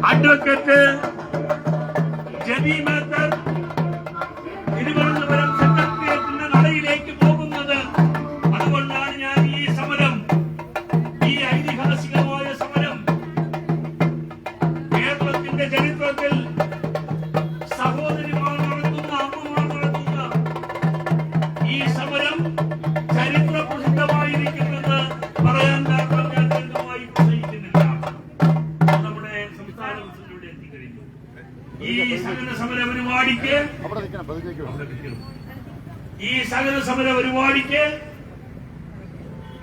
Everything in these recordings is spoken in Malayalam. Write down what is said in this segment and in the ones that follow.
അഡ്വക്കേറ്റ് ജബി മേത്തർ തിരുവനന്തപുരം സെക്രട്ടേറിയറ്റിന്റെ നടയിലേക്ക് പോകുന്നത്. അതുകൊണ്ടാണ് ഞാൻ ഈ സമരം, ഈ ഐതിഹാസികമായ സമരം കേരളത്തിന്റെ ചരിത്രത്തിൽ സഹോദരിമാർ നടത്തുന്ന, അമ്മമാർ നടത്തുന്ന ഈ സമരം ചരിത്ര പ്രസിദ്ധമായിരിക്കുമെന്ന് പറയാൻ കാരണം ഞാൻ ലളിതമായി പ്രസംഗിക്കുന്നില്ല. നമ്മുടെ സംസ്ഥാന പ്രസിഡന്റ് എത്തിക്കഴിഞ്ഞു. ഈ സകല സമര പരിപാടിക്ക്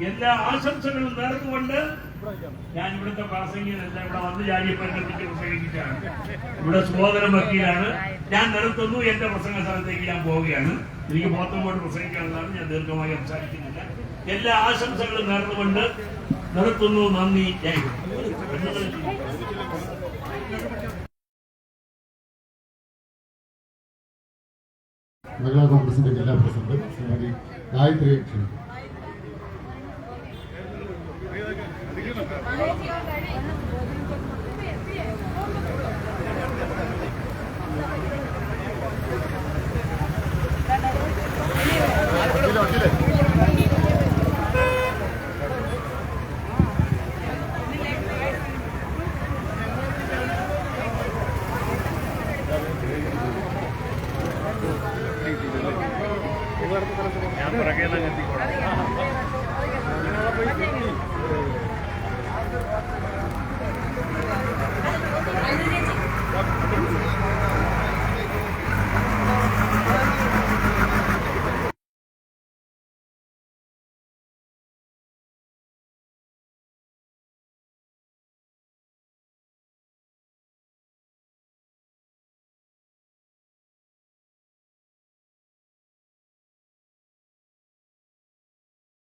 എല്ലാ ആശംസകളും നേർന്നുകൊണ്ട് ഞാൻ ഇവിടുത്തെ പ്രാസംഗികനല്ല, ഇവിടെ വന്ന് ചാരിയപ്പറ്റി പ്രസംഗിച്ചാണ്. ഇവിടെ സുബോധനം വക്കീലാണ്. ഞാൻ നിർത്തുന്നു. എന്റെ പ്രസംഗ സ്ഥലത്തേക്ക് ഞാൻ പോവുകയാണ്. എനിക്ക് പുറത്തുപോയിട്ട് പ്രസംഗിക്കാനുള്ളതാണ്. ഞാൻ ദീർഘമായി സംസാരിക്കുന്നില്ല. എല്ലാ ആശംസകളും നേർന്നുകൊണ്ട് നിർത്തുന്നു. നന്ദി. ജയ് മഹിളാ കോൺഗ്രസിന്റെ ജില്ലാ പ്രസിഡന്റ് ശ്രീമതി ഗായത്രിയെ ക്ഷണിക്കും. ഞാൻ പുറകെ എത്തിക്കോളാം.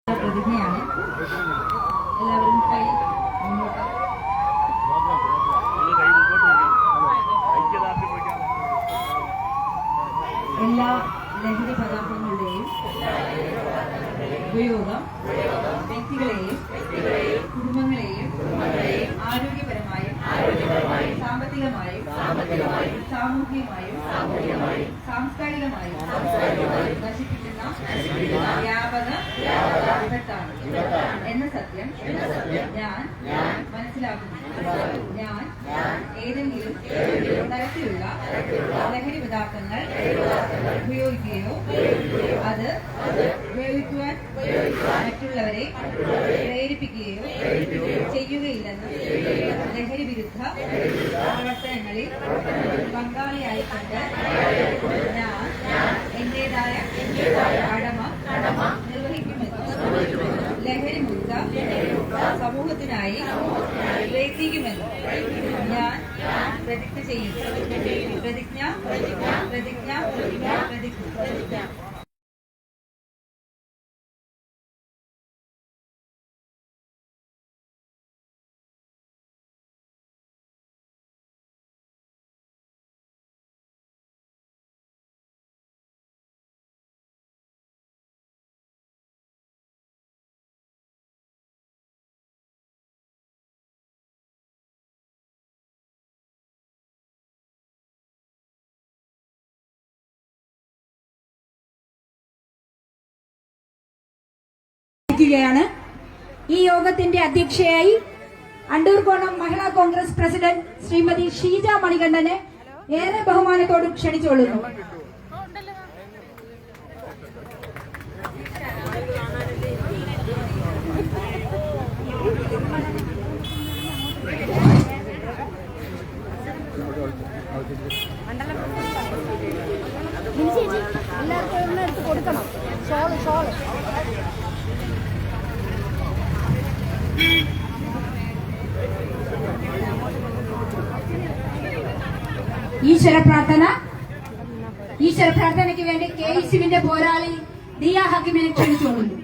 പ്രതിജ്ഞയാണ്. എല്ലാവരും കൈ മുന്നോട്ട്. എല്ലാ ലഹരി പദാർത്ഥങ്ങളുടെയും ഉപയോഗം വ്യക്തികളെയും കുടുംബങ്ങളെയും ആരോഗ്യപരമായും സാമ്പത്തികമായും സാമൂഹികമായും സാംസ്കാരികമായും നശിപ്പിക്കുന്ന വ്യാപക വിപത്താണ് എന്ന സത്യം ഞാൻ മനസ്സിലാക്കുന്നു. ഞാൻ ഏതെങ്കിലും തരത്തിലുള്ള ലഹരി പദാർത്ഥങ്ങൾ ഉപയോഗിക്കുകയോ അത് ഉപയോഗിക്കുവാൻ മറ്റുള്ളവരെ പ്രേരിപ്പിക്കുകയോ ചെയ്യുകയില്ലെന്ന് ലഹരി വിരുദ്ധ പ്രവർത്തനങ്ങളിൽ പങ്കാളിയായിക്കൊണ്ട് ഞാൻ എന്റേതായ കടമ നിർവഹിക്കുമെന്നും ലഹരി മുക്ത സമൂഹത്തിനായി പ്രയത്നിക്കുമെന്നും ഞാൻ പ്രതിജ്ഞ ചെയ്യുന്നു. പ്രതിജ്ഞ. ഈ യോഗത്തിന്റെ അധ്യക്ഷയായി അണ്ടൂർകോണം മഹിളാ കോൺഗ്രസ് പ്രസിഡന്റ് ശ്രീമതി ഷീജ മണികണ്ഠനെ ഏറെ ബഹുമാനത്തോടും ക്ഷണിച്ചുകൊള്ളുന്നു. എല്ലാവർക്കും എടുത്ത് കൊടുക്കണം. ഷോള് ഈശ്വര പ്രാർത്ഥനയ്ക്ക് വേണ്ടി KSUവിന്റെ പോരാളി ദിയ ഹക്കിമിനെ ക്ഷണിച്ചുകൊള്ളുന്നു.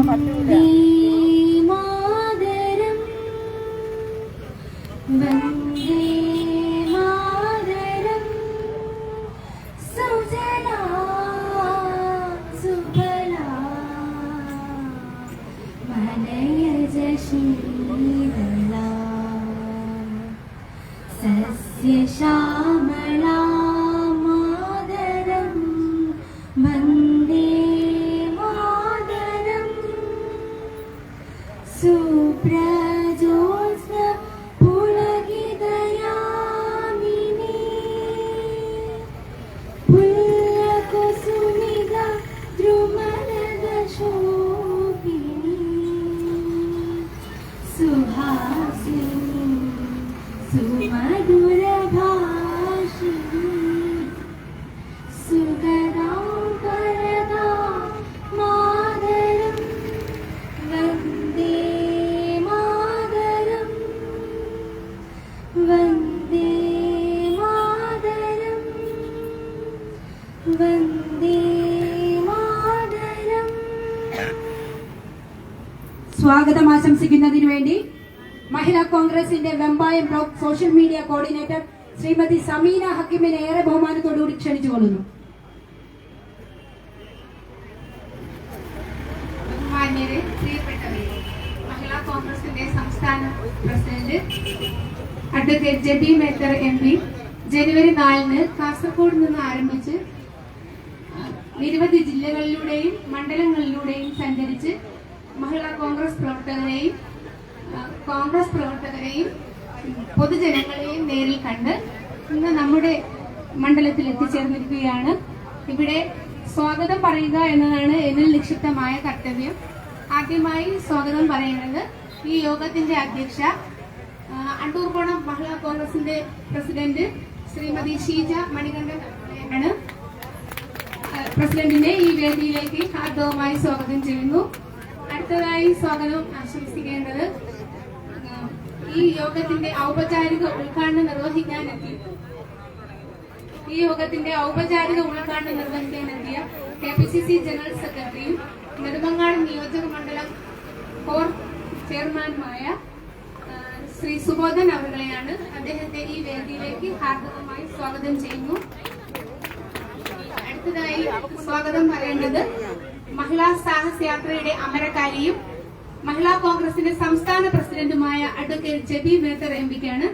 വന്ദേ മാതരം വന്ദേ മാതരം സുജലാ സുഫലാ വനയജ ശീതളാ സസ്യശ്യാമളാ മാതരം വന്ദേ സുപ്രജോത്സ്ന പുളകിതയാമിനി പുല്ലകുസുമിത ദ്രുമദ ശോഭിനി സുഹാസിനി സുമധുര ഭാഷിണി സുഗദാ പരദാ മാതരം വന്ദേ വന്ദേ മാതരം വന്ദേ മാതരം. സ്വാഗതം ആശംസിക്കുന്നതിനു വേണ്ടി മഹിളാ കോൺഗ്രസിന്റെ Vembayam block social media coordinator Shrimati Sameena ഹക്കിമിനെ ഏറെ ബഹുമാനത്തോടുകൂടി ക്ഷണിച്ചുകൊള്ളുന്നു. ബഹുമാന്യരെ, പ്രിയപ്പെട്ടവരെ, മഹിളാ കോൺഗ്രസിന്റെ സംസ്ഥാന president advocate Jebi Mather MP ജനുവരി 4-ന് കാസർഗോഡ് നിന്ന് ആരംഭിച്ച് നിരവധി ജില്ലകളിലൂടെയും മണ്ഡലങ്ങളിലൂടെയും സഞ്ചരിച്ച് മഹിളാ കോൺഗ്രസ് പ്രവർത്തകരെയും പൊതുജനങ്ങളെയും നേരിൽ കണ്ട് ഇന്ന് നമ്മുടെ മണ്ഡലത്തിൽ എത്തിച്ചേർന്നിരിക്കുകയാണ്. ഇവിടെ സ്വാഗതം പറയുക എന്നതാണ് എന്നിൽ നിക്ഷിപ്തമായ കർത്തവ്യം. ആദ്യമായി സ്വാഗതം പറയുന്നത് ഈ യോഗത്തിന്റെ അധ്യക്ഷ അണ്ടൂർകോണം മഹിളാ കോൺഗ്രസിന്റെ പ്രസിഡന്റ് ശ്രീമതി ഷീജ മണികണ്ഠൻ ആണ്. പ്രസിഡന്റിനെ ഈ വേദിയിലേക്ക് ഹാർദവമായി സ്വാഗതം ചെയ്യുന്നു. അടുത്തതായി സ്വാഗതം ആശംസിക്കേണ്ടത് ഈ യോഗത്തിന്റെ ഔപചാരിക ഉദ്ഘാടനം നിർവഹിക്കാനെത്തിയ KPCC ജനറൽ സെക്രട്ടറിയും നെടുമങ്ങാട് നിയോജക മണ്ഡലം കോർ ചെയർമാനുമായ ശ്രീ സുബോധൻ അവர்களെയാണ്. അദ്ദേഹത്തെ ഈ വേദിയിലേക്ക് ഹാർദവമായി സ്വാഗതം ചെയ്യുന്നു. അടുത്തതായി സ്വാഗതം പറയേണ്ടത് മഹിളാ സാഹസ് യാത്രയുടെ അമരക്കാരിയും മഹിളാ കോൺഗ്രസിന്റെ സംസ്ഥാന പ്രസിഡന്റുമായ അഡ്വക്കേറ്റ് ജെബി മേത്തർ MPക്കാണ്.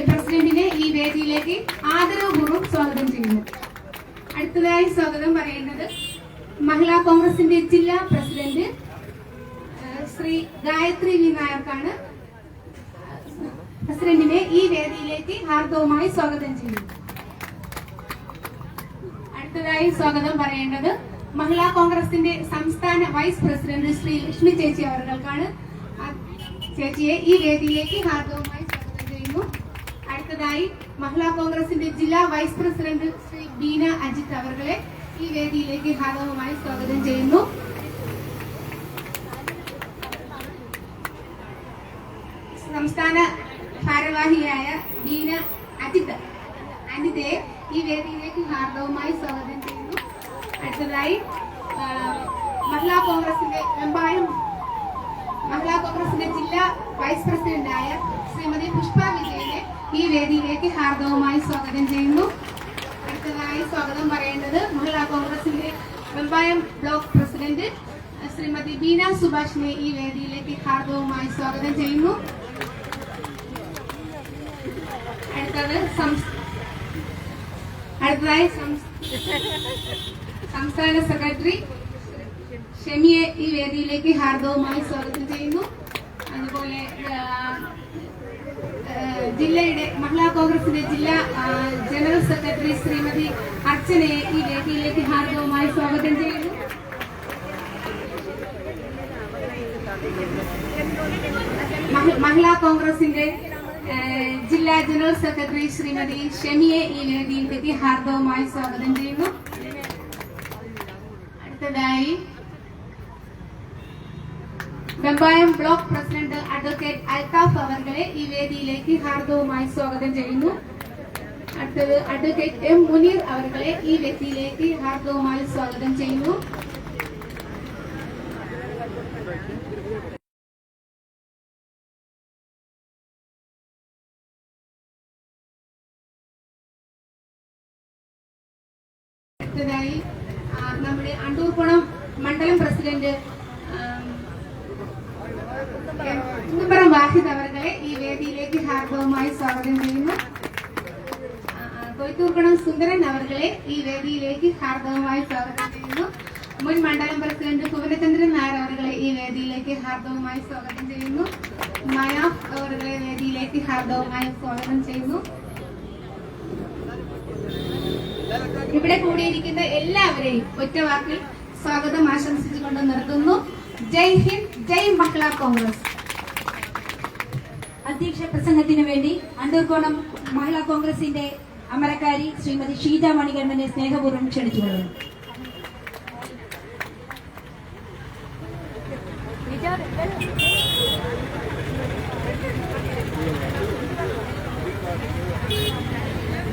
പ്രസിഡന്റിനെ ഈ വേദിയിലേക്ക് ആദരവപൂർവ്വം സ്വാഗതം ചെയ്യുന്നു. അടുത്തതായി സ്വാഗതം പറയേണ്ടത് മഹിളാ കോൺഗ്രസിന്റെ ജില്ലാ പ്രസിഡന്റ് ശ്രീ ഗായത്രി വി നായർക്കാണ്. പ്രസിഡന്റിനെ ഈ വേദിയിലേക്ക് ഹാർദവമായി സ്വാഗതം ചെയ്യുന്നു. അടുത്തതായി സ്വാഗതം പറയേണ്ടത് മഹിളാ കോൺഗ്രസിന്റെ സംസ്ഥാന വൈസ് പ്രസിഡന്റ് ശ്രീ ലക്ഷ്മി ചേച്ചി അവർക്കാണ്. ചേച്ചിയെ ഈ വേദിയിലേക്ക് ഹാർദവമായി സ്വാഗതം ചെയ്യുന്നു. അടുത്തതായി മഹിളാ കോൺഗ്രസിന്റെ ജില്ലാ വൈസ് പ്രസിഡന്റ് ശ്രീ ബീന അജിത് അവരെ ഈ വേദിയിലേക്ക് ഹാർദവമായി സ്വാഗതം ചെയ്യുന്നു. സംസ്ഥാന ഭാരവാഹിയായ ബീന അജിത്തെ ഈ വേദിയിലേക്ക് ഹാർദവമായി സ്വാഗതം ചെയ്യുന്നു. അടുത്തതായി മഹിളാ കോൺഗ്രസിന്റെ ജില്ലാ വൈസ് പ്രസിഡന്റായ ശ്രീമതി പുഷ്പ വിജയനെ ഈ വേദിയിലേക്ക് ഹാർദവമായി സ്വാഗതം ചെയ്യുന്നു. അടുത്തതായി സ്വാഗതം പറയേണ്ടത് മഹിളാ കോൺഗ്രസിന്റെ വെമ്പായം ബ്ലോക്ക് പ്രസിഡന്റ് ശ്രീമതി ബീന സുഭാഷിനെ ഈ വേദിയിലേക്ക് ഹാർദവമായി സ്വാഗതം ചെയ്യുന്നു. അടുത്തതായി സംസ്ഥാന സെക്രട്ടറി ഷെമിയെ ഈ വേദിയിലേക്ക് ഹാർദവമായി സ്വാഗതം ചെയ്യുന്നു. അതുപോലെ ജില്ലയുടെ മഹിളാ കോൺഗ്രസിന്റെ ജില്ലാ ജനറൽ സെക്രട്ടറി ശ്രീമതി അർച്ചനയെ ഈ വേദിയിലേക്ക് ഹാർദവമായി സ്വാഗതം ചെയ്യുന്നു. മഹിളാ കോൺഗ്രസിന്റെ ജില്ലാ ജനറൽ സെക്രട്ടറി ശ്രീമതി ഷെമിയെ ഈ വേദിയിലേക്ക് ഹാർദവമായി സ്വാഗതം ചെയ്യുന്നു. അടുത്തതായി Vembayam block president advocate Althaf അവരെ ഈ വേദിയിലേക്ക് ഹാർദവമായി സ്വാഗതം ചെയ്യുന്നു. അടുത്തത് അഡ്വക്കേറ്റ് M മുനീർ അവരെ ഈ വേദിയിലേക്ക് ഹാർദവമായി സ്വാഗതം ചെയ്യുന്നു. അടുത്തതായി നമ്മുടെ അണ്ടൂർകുളം മണ്ഡലം പ്രസിഡന്റ് കുന്നപ്പുറം വാഹിദ് അവരെ ഈ വേദിയിലേക്ക് ഹാർദവമായി സ്വാഗതം ചെയ്യുന്നു. കൊയ്ത്തൂർക്കുളം സുന്ദരൻ അവരെ ഈ വേദിയിലേക്ക് ഹാർദവമായി സ്വാഗതം ചെയ്യുന്നു. മുൻ മണ്ഡലം പ്രസിഡന്റ് കുവരചന്ദ്രൻ നായർ അവരെ ഈ വേദിയിലേക്ക് ഹാർദവമായി സ്വാഗതം ചെയ്യുന്നു. മയാഫ് അവരെ വേദിയിലേക്ക് ഹാർദവമായി സ്വാഗതം ചെയ്യുന്നു. ഇവിടെ കൂടിയിരിക്കുന്ന എല്ലാവരെയും ഒറ്റവാക്കിൽ സ്വാഗതം ആശംസിച്ചുകൊണ്ട് നിർത്തുന്നു. ജയ് ഹിന്ദ്, ജയ് മഹിളാ കോൺഗ്രസ്. അധ്യക്ഷ പ്രസംഗത്തിന് വേണ്ടി അണ്ടൂർകോണം മഹിളാ കോൺഗ്രസിന്റെ അമരക്കാരി ശ്രീമതി ഷീജ മണികണ്ഠനെ സ്നേഹപൂർവ്വം ക്ഷണിച്ചുകൊള്ളുന്നു.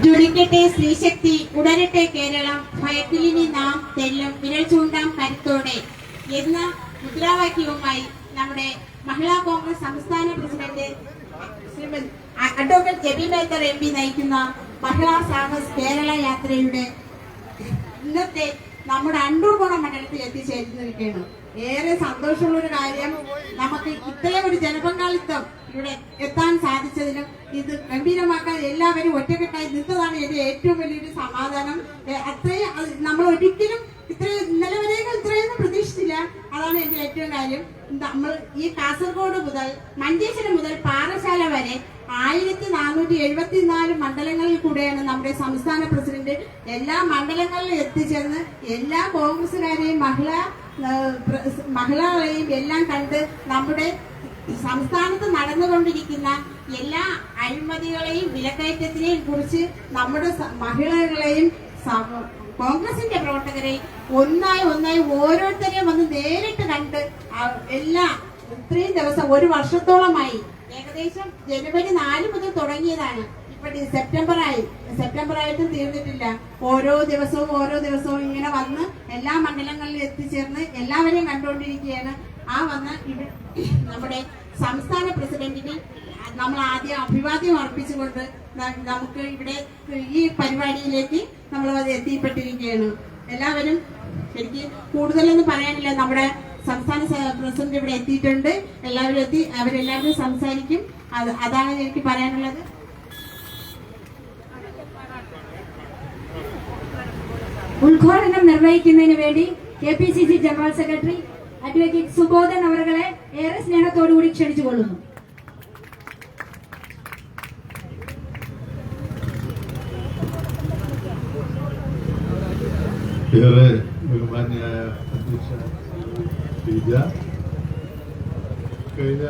ജുടിക്കട്ടെ സ്ത്രീശക്തി, ഉണരട്ടെ കേരളം, ഭയത്തിലിനി നാം തെല്ലും വിരൽ ചൂണ്ടാം കരുത്തോടെ എന്ന മുദ്രാവാക്യവുമായി നമ്മുടെ മഹിളാ കോൺഗ്രസ് സംസ്ഥാന president Shrimati advocate Jebi Mather MP നയിക്കുന്ന മഹിളാ സാഹസ് കേരള യാത്രയുടെ ഇന്നത്തെ നമ്മുടെ അണ്ടൂർകുളം മണ്ഡലത്തിൽ എത്തിച്ചേർന്നിരിക്കുകയാണ്. ഏറെ സന്തോഷമുള്ള ഒരു കാര്യം, നമുക്ക് ഇത്രയും ഒരു ജനപങ്കാളിത്തം ഇവിടെ എത്താൻ സാധിച്ചതിനും ഇത് ഗംഭീരമാക്കാൻ എല്ലാവരും ഒറ്റക്കെട്ടായി നിന്നതാണ് എന്റെ ഏറ്റവും വലിയൊരു സമാധാനം. അത്രയും നമ്മൾ ഒരിക്കലും ഇന്നലെ വരെയും ഇത്രയൊന്നും പ്രതീക്ഷിച്ചില്ല. അതാണ് എന്റെ ഏറ്റവും കാര്യം. നമ്മൾ ഈ കാസർഗോഡ് മുതൽ മഞ്ചേശ്വരം മുതൽ പാറശാല വരെ 1474 മണ്ഡലങ്ങളിൽ കൂടെയാണ് നമ്മുടെ സംസ്ഥാന പ്രസിഡന്റ് എല്ലാ മണ്ഡലങ്ങളിലും എത്തിച്ചേർന്ന് എല്ലാ കോൺഗ്രസുകാരെയും മഹിളകളെയും എല്ലാം കണ്ട് നമ്മുടെ സംസ്ഥാനത്ത് നടന്നുകൊണ്ടിരിക്കുന്ന എല്ലാ അഴിമതികളെയും വിലക്കയറ്റത്തിനെയും കുറിച്ച് നമ്മുടെ മഹിളകളെയും കോൺഗ്രസിന്റെ പ്രവർത്തകരെയും ഒന്നായി ഓരോരുത്തരെയും വന്ന് നേരിട്ട് കണ്ട് ഇത്രയും ദിവസം 1 വർഷത്തോളമായി ഏകദേശം ജനുവരി 4 മുതൽ തുടങ്ങിയതാണ്. ഇപ്പൊ സെപ്റ്റംബർ ആയിട്ടും തീർന്നിട്ടില്ല. ഓരോ ദിവസവും ഇങ്ങനെ വന്ന് എല്ലാ മണ്ഡലങ്ങളിലും എത്തിച്ചേർന്ന് എല്ലാവരെയും കണ്ടുകൊണ്ടിരിക്കുകയാണ്. നമ്മുടെ സംസ്ഥാന പ്രസിഡന്റിന് നമ്മൾ ആദ്യം അഭിവാദ്യം അർപ്പിച്ചുകൊണ്ട് നമുക്ക് ഇവിടെ ഈ പരിപാടിയിലേക്ക് നമ്മൾ എത്തിപ്പെട്ടിരിക്കുകയാണ്. എല്ലാവരും എനിക്ക് കൂടുതലൊന്നും പറയാനില്ല. നമ്മുടെ സംസ്ഥാന പ്രസിഡന്റ് ഇവിടെ എത്തിയിട്ടുണ്ട്. അവരെല്ലാവരും സംസാരിക്കും. അതാണ് എനിക്ക് പറയാനുള്ളത്. ഉദ്ഘാടനം നിർവഹിക്കുന്നതിന് വേണ്ടി KPCC general secretary advocate Subodhan അവരെ ഏറെ സ്നേഹത്തോടുകൂടി ക്ഷണിച്ചുകൊള്ളുന്നു. ഏറെ ബഹുമാന്യായ അധ്യക്ഷ ശ്രീജ, കഴിഞ്ഞ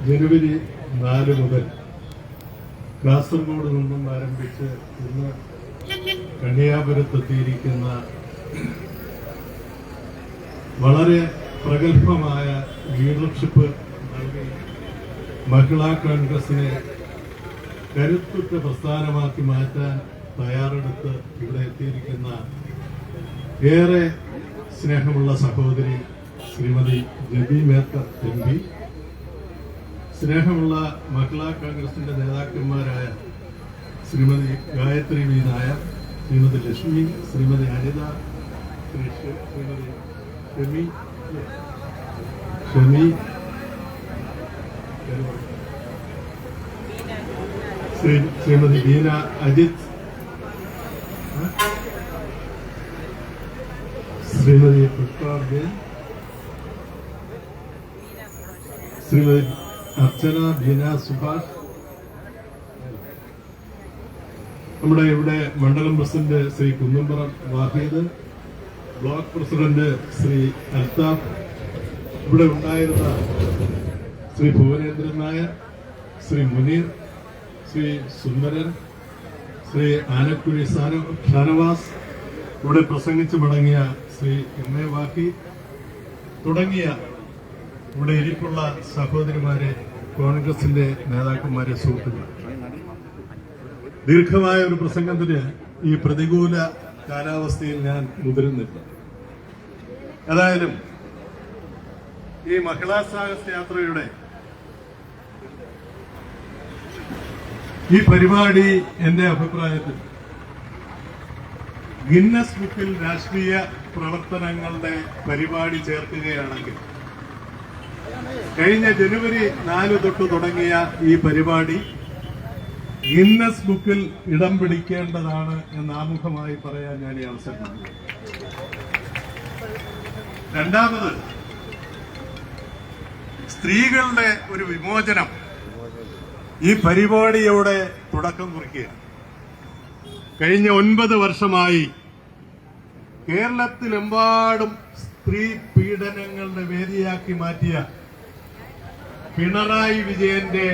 ജനുവരി 4 മുതൽ കാസർഗോഡ് നിന്നും ആരംഭിച്ച് ഇന്ന് കന്യാപുരത്തെത്തിയിരിക്കുന്ന വളരെ പ്രഗത്ഭമായ ലീഡർഷിപ്പ് നൽകി മഹിളാ കോൺഗ്രസിനെ കരുത്തുറ്റ പ്രസ്ഥാനമാക്കി മാറ്റാൻ തയ്യാറെടുത്ത് ഇവിടെ എത്തിയിരിക്കുന്ന ഏറെ സ്നേഹമുള്ള സഹോദരി ശ്രീമതി ജബി മേത്തർ MP, സ്നേഹമുള്ള മഹിളാ കോൺഗ്രസിന്റെ നേതാക്കന്മാരായ ശ്രീമതി ഗായത്രി വി നായർ, ശ്രീമതി ലക്ഷ്മി, ശ്രീമതി അനിത, ശ്രീമതി ഷമി, ശ്രീമതി ബീന അജിത്, ശ്രീമതി പുഷ്പാർജൻ, ശ്രീമതി അർച്ചന ബീന സുഭാഷ്, നമ്മുടെ ഇവിടെ മണ്ഡലം പ്രസിഡന്റ് ശ്രീ കുന്നംപുറം വാഹിദ്, ബ്ലോക്ക് പ്രസിഡന്റ് ശ്രീ അൽതാഫ്, ഇവിടെ ഉണ്ടായിരുന്ന ശ്രീ ഭുവനേന്ദ്രൻ നായർ, ശ്രീ മുനീർ, ശ്രീ സുന്ദരൻ, ശ്രീ ആനക്കുഴി ഷാനവാസ്, ഇവിടെ പ്രസംഗിച്ചു മടങ്ങിയ ശ്രീ MA വാക്കി തുടങ്ങിയ ഇവിടെ ഇരിപ്പുള്ള സഹോദരിമാരെ, കോൺഗ്രസിന്റെ നേതാക്കന്മാരെ, സുഹൃത്തുക്കൾ, ദീർഘമായ ഒരു പ്രസംഗത്തിന് ഈ പ്രതികൂല കാലാവസ്ഥയിൽ ഞാൻ മുതിരുന്നില്ല. ഏതായാലും ഈ മഹിളാ സാഹസ യാത്രയുടെ ഈ പരിപാടി എന്റെ അഭിപ്രായത്തിൽ ഗിന്നസ് ബുക്കിൽ രാഷ്ട്രീയ പ്രവർത്തനങ്ങളുടെ പരിപാടി ചേർക്കുകയാണെങ്കിൽ കഴിഞ്ഞ ജനുവരി 4 തൊട്ട് തുടങ്ങിയ ഈ പരിപാടി ഗിന്നസ് ബുക്കിൽ ഇടം പിടിക്കേണ്ടതാണ് എന്ന് ആമുഖമായി പറയാൻ ഞാൻ ഈ അവസരം നൽകി. രണ്ടാമത്, സ്ത്രീകളുടെ ഒരു വിമോചനം ഈ പരിപാടിയോടെ തുടക്കം കുറിക്കുക. കഴിഞ്ഞ 9 വർഷമായി കേരളത്തിലെമ്പാടും സ്ത്രീ പീഡനങ്ങളുടെ വേദിയാക്കി മാറ്റിയ പിണറായി വിജയന്റെ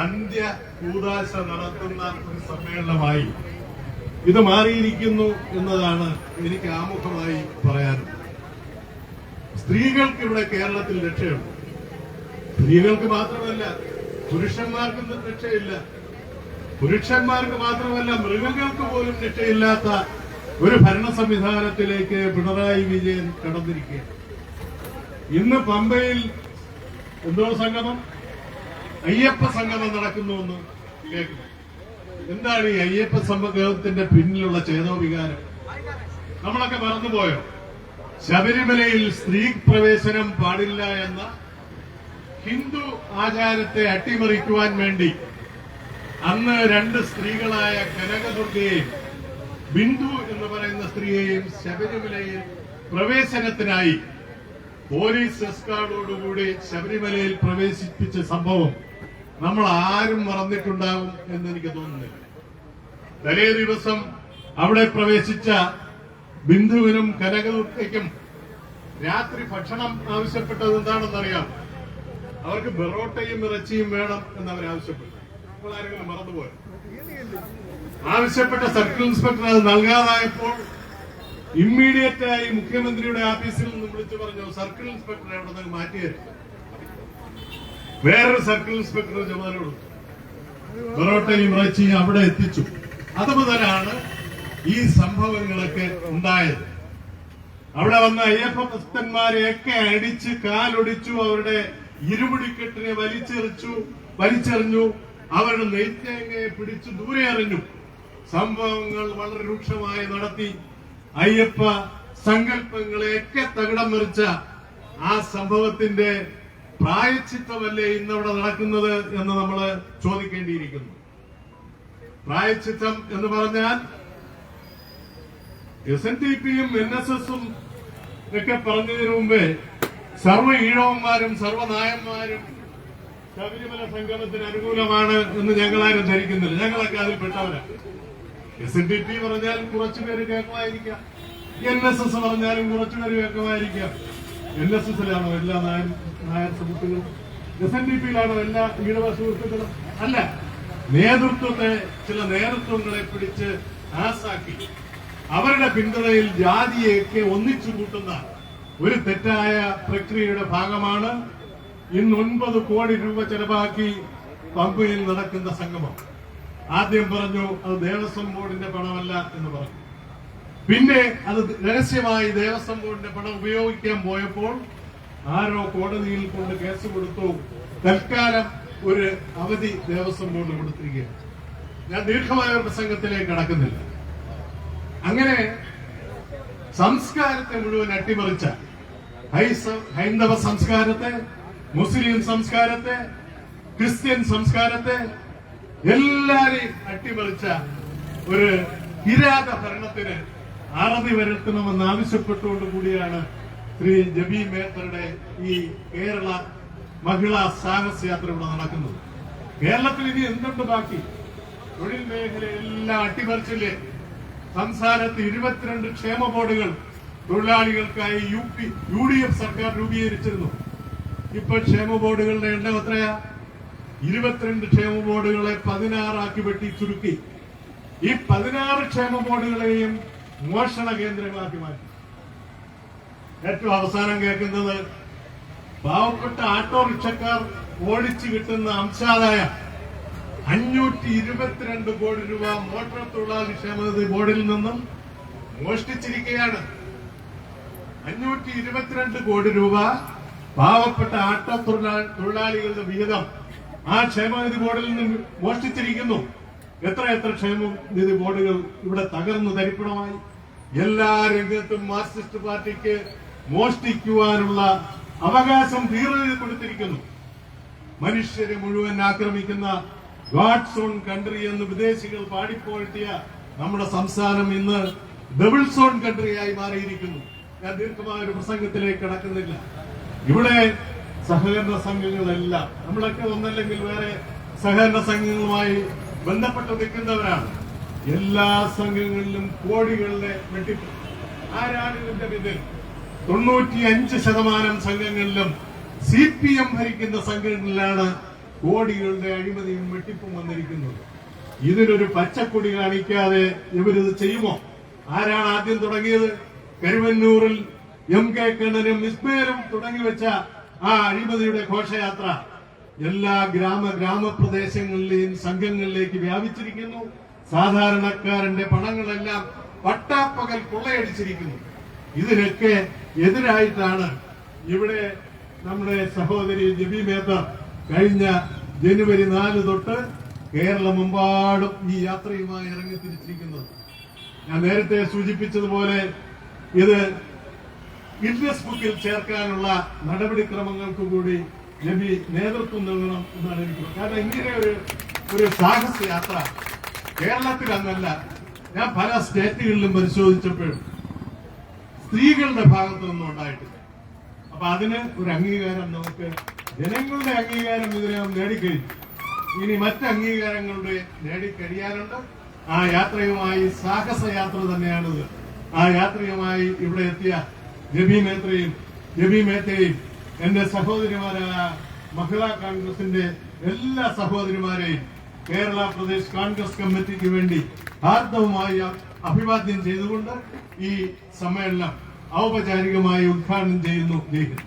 അന്ത്യ കൂദാശ നടത്തുന്ന ഒരു സമ്മേളനമായി ഇത് മാറിയിരിക്കുന്നു എന്നതാണ് എനിക്ക് ആമുഖമായി പറയാനുള്ളത്. സ്ത്രീകൾക്ക് ഇവിടെ കേരളത്തിൽ രക്ഷയുണ്ട്. സ്ത്രീകൾക്ക് മാത്രമല്ല, പുരുഷന്മാർക്കും രക്ഷയില്ല. പുരുഷന്മാർക്ക് മാത്രമല്ല, മൃഗങ്ങൾക്ക് പോലും രക്ഷയില്ലാത്ത ഒരു ഭരണ സംവിധാനത്തിലേക്ക് പിണറായി വിജയൻ കടന്നിരിക്കുക. ഇന്ന് പമ്പയിൽ എന്തോ സംഗമം, അയ്യപ്പ സംഗമം നടക്കുന്നുവെന്ന് കേൾക്കുന്നു. എന്താണ് ഈ അയ്യപ്പ സംഗമത്തിന്റെ പിന്നിലുള്ള ചേതോവികാരം? നമ്മളൊക്കെ മറന്നുപോയോ? ശബരിമലയിൽ സ്ത്രീ പ്രവേശനം പാടില്ല എന്ന ഹിന്ദു ആചാരത്തെ അട്ടിമറിക്കുവാൻ വേണ്ടി അന്ന് 2 സ്ത്രീകളായ കനകദുർഗയെയും ബിന്ദു എന്ന് പറയുന്ന സ്ത്രീയെയും ശബരിമലയിൽ പ്രവേശനത്തിനായി പോലീസ് എസ്കാർഡോടുകൂടി ശബരിമലയിൽ പ്രവേശിപ്പിച്ച സംഭവം നമ്മൾ ആരും മറന്നിട്ടുണ്ടാകും എന്ന് എനിക്ക് തോന്നുന്നില്ല. തലേ ദിവസം അവിടെ പ്രവേശിച്ച ബിന്ദുവിനും കനകദുർഗയ്ക്കും രാത്രി ഭക്ഷണം ആവശ്യപ്പെട്ടത് എന്താണെന്നറിയാം. അവർക്ക് ബെറോട്ടയും ഇറച്ചിയും വേണം എന്നവർ ആവശ്യപ്പെട്ടു. അപ്പോൾ ആരെങ്കിലും മറന്നുപോയി. ആവശ്യപ്പെട്ട സർക്കിൾ ഇൻസ്പെക്ടർ അത് നൽകാതായപ്പോൾ ഇമ്മീഡിയറ്റ് ആയി മുഖ്യമന്ത്രിയുടെ ഓഫീസിൽ നിന്ന് വിളിച്ചു പറഞ്ഞു, സർക്കിൾ ഇൻസ്പെക്ടറെ അവിടെ നിന്ന് മാറ്റിയത്. വേറൊരു സർക്കിൾ ഇൻസ്പെക്ടർ ചുമതല കൊടുത്തു. ബെറോട്ടയും ഇറച്ചിയും അവിടെ എത്തിച്ചു. അതുമുതലാണ് ഈ സംഭവങ്ങളൊക്കെ ഉണ്ടായത്. അവിടെ വന്ന അയ്യപ്പ ഭക്തന്മാരെയൊക്കെ അടിച്ച് കാലൊടിച്ചു, അവരുടെ ഇരുമുടിക്കെട്ടിനെ വലിച്ചെറിഞ്ഞു, അവരുടെ നെയ്ത്തേങ്ങയെ പിടിച്ചു ദൂരെ എറിഞ്ഞു. സംഭവങ്ങൾ വളരെ രൂക്ഷമായി നടത്തി. അയ്യപ്പ സങ്കല്പങ്ങളെയൊക്കെ തകിടം മറിച്ച ആ സംഭവത്തിന്റെ പ്രായശ്ചിത്തമല്ലേ ഇന്നവിടെ നടക്കുന്നത് എന്ന് നമ്മൾ ചോദിക്കേണ്ടിയിരിക്കുന്നു. പ്രായശ്ചിത്തം എന്ന് പറഞ്ഞാൽ SNDPയും NSSും ഒക്കെ പറഞ്ഞതിനു മുമ്പേ സർവ്വ ഈഴവന്മാരും സർവ്വനായന്മാരും ശബരിമല സംഗമത്തിന് അനുകൂലമാണ് എന്ന് ഞങ്ങളാരും ധരിക്കുന്നില്ല. ഞങ്ങളൊക്കെ അതിൽ പെട്ടവരാണ്. SNDP പറഞ്ഞാൽ കുറച്ചുപേര് കേൾക്കുമായിരിക്കാം, NSS പറഞ്ഞാലും കുറച്ചുപേര് കേൾക്കുമായിരിക്കാം. NSSലാണോ എല്ലാ നായർ സുഹൃത്തുക്കളും? SNDPയിലാണോ എല്ലാ ഈഴവ സുഹൃത്തുക്കളും? അല്ല. നേതൃത്വത്തെ ചില നേതൃത്വങ്ങളെ പിടിച്ച് ആസാക്കി അവരുടെ പിന്തുണയിൽ ജാതിയെയൊക്കെ ഒന്നിച്ചു കൂട്ടുന്ന ഒരു തെറ്റായ പ്രക്രിയയുടെ ഭാഗമാണ് ഇന്ന് 9 കോടി രൂപ ചെലവാക്കി പമ്പയിൽ നടക്കുന്ന സംഗമം. ആദ്യം പറഞ്ഞു അത് ദേവസ്വം ബോർഡിന്റെ പണമല്ല എന്ന് പറഞ്ഞു. പിന്നെ അത് രഹസ്യമായി ദേവസ്വം ബോർഡിന്റെ പണം ഉപയോഗിക്കാൻ പോയപ്പോൾ ആരോ കോടതിയിൽ കൊണ്ട് കേസ് കൊടുത്തു. തൽക്കാലം ഒരു അവധി ദേവസ്വം ബോർഡ് കൊടുത്തിരിക്കുകയാണ്. ഞാൻ ദീർഘമായ ഒരു പ്രസംഗത്തിലേക്ക് കടക്കുന്നില്ല. അങ്ങനെ സംസ്കാരത്തെ മുഴുവൻ അട്ടിമറിച്ച ഹൈന്ദവ സംസ്കാരത്തെ, മുസ്ലിം സംസ്കാരത്തെ, ക്രിസ്ത്യൻ സംസ്കാരത്തെ എല്ലാരെയും അട്ടിമറിച്ച ഒരു കിരാത ഭരണത്തിന് അറുതി വരുത്തണമെന്ന് ആവശ്യപ്പെട്ടുകൊണ്ട് കൂടിയാണ് ശ്രീ ജബി മേത്തറുടെ ഈ കേരള മഹിളാ സാഹസയാത്ര ഇവിടെ നടക്കുന്നത്. കേരളത്തിൽ ഇനി എന്തുണ്ട് ബാക്കി? തൊഴിൽ മേഖലയെല്ലാം അട്ടിമറിച്ചില്ലേ? സംസ്ഥാനത്ത് 22 ക്ഷേമ ബോർഡുകൾ തൊഴിലാളികൾക്കായി UDF സർക്കാർ രൂപീകരിച്ചിരുന്നു. ഇപ്പൊ ക്ഷേമ ബോർഡുകളുടെ എണ്ണം എത്രയാ? 22 ക്ഷേമ ബോർഡുകളെ 16 ആക്കി വെട്ടി ചുരുക്കി. ഈ 16 ക്ഷേമ ബോർഡുകളെയും മോഷണ കേന്ദ്രങ്ങളാക്കി മാറ്റി. ഏറ്റവും അവസാനം കേൾക്കുന്നത് പാവപ്പെട്ട ഓട്ടോറിക്ഷക്കാർ ഓടിച്ചു കിട്ടുന്ന അംശാദായം 522 കോടി രൂപ മോട്ടോർ തൊഴിലാളി ക്ഷേമനിധി ബോർഡിൽ നിന്നും മോഷ്ടിച്ചിരിക്കുകയാണ്. 522 കോടി രൂപ പാവപ്പെട്ട ആട്ടോ തൊഴിലാളികളുടെ വിഹിതം ആ ക്ഷേമനിധി ബോർഡിൽ നിന്ന് മോഷ്ടിച്ചിരിക്കുന്നു. എത്ര ക്ഷേമനിധി ബോർഡുകൾ ഇവിടെ തകർന്നു തരിപ്പണമായി. എല്ലാ രംഗത്തും മാർക്സിസ്റ്റ് പാർട്ടിക്ക് മോഷ്ടിക്കുവാനുള്ള അവകാശം തീർന്നു കൊടുത്തിരിക്കുന്നു. മനുഷ്യരെ മുഴുവൻ ആക്രമിക്കുന്ന ഗോഡ്സ് ഓൺ കൺട്രി എന്ന് വിദേശികൾ പാടിപ്പോഴ്ത്തിയ നമ്മുടെ സംസ്ഥാനം ഇന്ന് ഡബിൾ സോൺ കൺട്രിയായി മാറിയിരിക്കുന്നു. ഞാൻ ദീർഘമായ ഒരു പ്രസംഗത്തിലേക്ക് കടക്കുന്നില്ല. ഇവിടെ സഹകരണ സംഘങ്ങളെല്ലാം നമ്മളൊക്കെ ഒന്നല്ലെങ്കിൽ വേറെ സഹകരണ സംഘങ്ങളുമായി ബന്ധപ്പെട്ട് നിൽക്കുന്നവരാണ്. എല്ലാ സംഘങ്ങളിലും കോടികളുടെ വെട്ടിപ്പ്. ആരാണ് ഇതിന്റെ പിന്നിൽ? 95% സംഘങ്ങളിലും CPM ഭരിക്കുന്ന സംഘങ്ങളിലാണ് കോടികളുടെ അഴിമതിയും വെട്ടിപ്പും വന്നിരിക്കുന്നത്. ഇതിനൊരു പച്ചക്കൊടി കാണിക്കാതെ ഇവരിത് ചെയ്യുമോ? ആരാണ് ആദ്യം തുടങ്ങിയത്? കരുവന്നൂരിൽ MK കണ്ണനും ഇസ്മയിലും തുടങ്ങിവെച്ച ആ അഴിമതിയുടെ ഘോഷയാത്ര എല്ലാ ഗ്രാമപ്രദേശങ്ങളിലെയും സംഘങ്ങളിലേക്ക് വ്യാപിച്ചിരിക്കുന്നു. സാധാരണക്കാരന്റെ പണങ്ങളെല്ലാം പട്ടാപ്പകൽ കൊള്ളയടിച്ചിരിക്കുന്നു. ഇതിനൊക്കെ എതിരായിട്ടാണ് ഇവിടെ നമ്മുടെ സഹോദരി ജബി മേത്തർ കഴിഞ്ഞ ജനുവരി 4 തൊട്ട് കേരളമെമ്പാടും ഈ യാത്രയുമായി ഇറങ്ങിത്തിരിച്ചിരിക്കുന്നത്. ഞാൻ നേരത്തെ സൂചിപ്പിച്ചതുപോലെ ഇത് ഗിന്നസ് ബുക്കിൽ ചേർക്കാനുള്ള നടപടിക്രമങ്ങൾക്ക് കൂടി ജബി നേതൃത്വം നൽകണം എന്നാണ് എനിക്ക് കാരണം ഇങ്ങനെ ഒരു സാഹസ യാത്ര കേരളത്തിൽ അന്നല്ല, ഞാൻ പല സ്റ്റേറ്റുകളിലും പരിശോധിച്ചപ്പോഴും സ്ത്രീകളുടെ ഭാഗത്തു നിന്നും ഉണ്ടായിട്ടില്ല. അപ്പൊ അതിന് ഒരു അംഗീകാരം നമുക്ക് ജനങ്ങളുടെ അംഗീകാരം ഇതിനകം നേടിക്കഴിഞ്ഞു. ഇനി മറ്റ് അംഗീകാരങ്ങളുടെ നേടിക്കഴിയാനുണ്ട്. ആ യാത്രയുമായി സാഹസ യാത്ര തന്നെയാണിത്. ആ യാത്രയുമായി ഇവിടെ എത്തിയ ജബി മേത്തയും എന്റെ സഹോദരിമാരായ മഹിളാ കോൺഗ്രസിന്റെ എല്ലാ സഹോദരിമാരെയും കേരള പ്രദേശ് കോൺഗ്രസ് കമ്മിറ്റിക്ക് വേണ്ടി ഹാർദവുമായി അഭിവാദ്യം ചെയ്തുകൊണ്ട് ഈ സമ്മേളനം ഔപചാരികമായി ഉദ്ഘാടനം ചെയ്യുന്നു. ജയ്ഹിന്ദ്.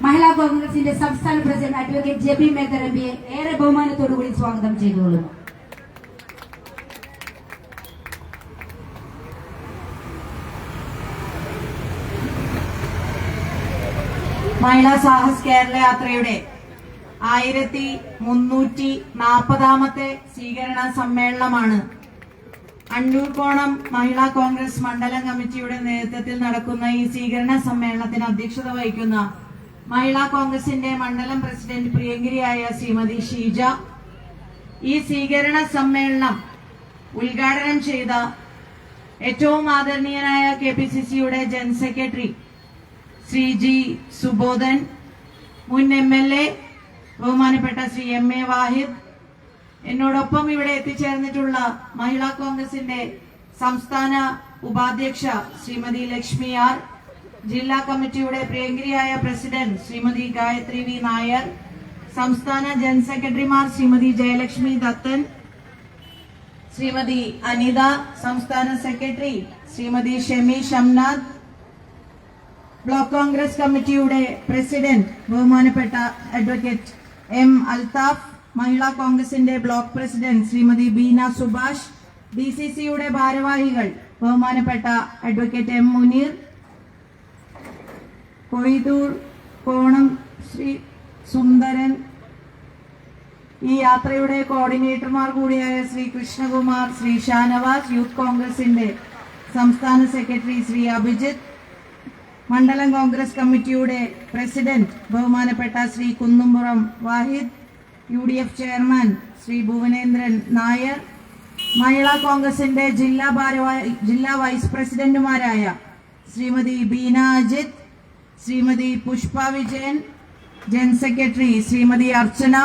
മഹിളാ കോൺഗ്രസിന്റെ സംസ്ഥാന പ്രസിഡന്റ് അഡ്വക്കേറ്റ് ജബി മേത്തർ എംപിയെ ഏറെ ബഹുമാനത്തോടുകൂടി സ്വാഗതം ചെയ്തുകൊള്ളുന്നു. മഹിളാ സാഹസ് കേരള യാത്രയുടെ 1340ാമത്തെ സ്വീകരണ സമ്മേളനമാണ് അണ്ണൂർക്കോണം മഹിളാ കോൺഗ്രസ് മണ്ഡലം കമ്മിറ്റിയുടെ നേതൃത്വത്തിൽ നടക്കുന്ന ഈ സ്വീകരണ സമ്മേളനത്തിന് അധ്യക്ഷത വഹിക്കുന്ന മഹിളാ കോൺഗ്രസിന്റെ മണ്ഡലം പ്രസിഡന്റ് പ്രിയങ്കരിയായ ശ്രീമതി ഷീജ, ഈ സ്വീകരണ സമ്മേളനം ഉദ്ഘാടനം ചെയ്ത ഏറ്റവും ആദരണീയനായ KPCCയുടെ general secretary Shri G Subodhan, മുൻ MLA ബഹുമാനപ്പെട്ട ശ്രീ MA വാഹിദ്, എന്നോടൊപ്പം ഇവിടെ എത്തിച്ചേർന്നിട്ടുള്ള മഹിളാ കോൺഗ്രസിന്റെ സംസ്ഥാന ഉപാധ്യക്ഷ ശ്രീമതി ലക്ഷ്മി ആർ, ജില്ലാ കമ്മിറ്റിയുടെ പ്രിയങ്കരിയായ പ്രസിഡന്റ് ശ്രീമതി ഗായത്രി വി നായർ, സംസ്ഥാന ജനറൽ സെക്രട്ടറിമാർ ശ്രീമതി ജയലക്ഷ്മി ദത്തൻ, ശ്രീമതി അനിത, സംസ്ഥാന സെക്രട്ടറി ശ്രീമതി ഷെമി ഷംനാഥ്, ബ്ലോക്ക് കോൺഗ്രസ് കമ്മിറ്റിയുടെ പ്രസിഡന്റ് ബഹുമാനപ്പെട്ട അഡ്വക്കേറ്റ് M അൽതാഫ്, മഹിളാ കോൺഗ്രസിന്റെ ബ്ലോക്ക് പ്രസിഡന്റ് ശ്രീമതി ബീന സുഭാഷ്, DCCയുടെ ഭാരവാഹികൾ ബഹുമാനപ്പെട്ട അഡ്വക്കേറ്റ് M മുനീർ, കൊയ്തൂർ കോണം ശ്രീ സുന്ദരൻ, ഈ യാത്രയുടെ കോർഡിനേറ്റർമാർ കൂടിയായ ശ്രീ കൃഷ്ണകുമാർ, ശ്രീ ഷാനവാസ്, യൂത്ത് കോൺഗ്രസിന്റെ സംസ്ഥാന സെക്രട്ടറി ശ്രീ അഭിജിത്ത്, മണ്ഡലം കോൺഗ്രസ് കമ്മിറ്റിയുടെ പ്രസിഡന്റ് ബഹുമാനപ്പെട്ട ശ്രീ കുന്നുംപുറം വാഹിദ്, UDF ചെയർമാൻ ശ്രീ ഭുവനേന്ദ്രൻ നായർ, മഹിളാ കോൺഗ്രസിന്റെ ജില്ലാ വൈസ് പ്രസിഡന്റുമാരായ Shrimati Beena Ajith, Shrimati Pushpa Vijayan, general secretary Shrimati Archana,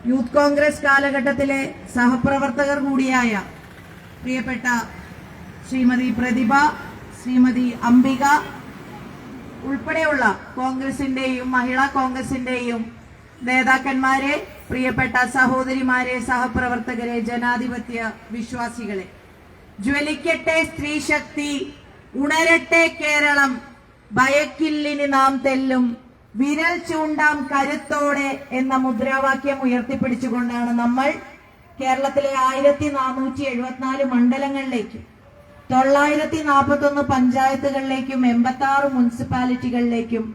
youth Congress കാലഘട്ടത്തിലെ സഹപ്രവർത്തകർ കൂടിയായ പ്രിയപ്പെട്ട ശ്രീമതി പ്രതിഭ, ശ്രീമതി അംബിക ഉൾപ്പെടെയുള്ള കോൺഗ്രസിന്റെയും മഹിളാ കോൺഗ്രസിന്റെയും നേതാക്കന്മാരെ, പ്രിയപ്പെട്ട സഹോദരിമാരെ, സഹപ്രവർത്തകരെ, ജനാധിപത്യ വിശ്വാസികളെ, ജ്വലിക്കട്ടെ സ്ത്രീശക്തി, ഉണരട്ടെ കേരളം, ഭയക്കില്ലിനി നാം തെല്ലും, വിരൽ ചൂണ്ടാം കരുത്തോടെ എന്ന മുദ്രാവാക്യം ഉയർത്തിപ്പിടിച്ചുകൊണ്ടാണ് നമ്മൾ കേരളത്തിലെ 1474 മണ്ഡലങ്ങളിലേക്കും 941 പഞ്ചായത്തുകളിലേക്കും 86 മുനിസിപ്പാലിറ്റികളിലേക്കും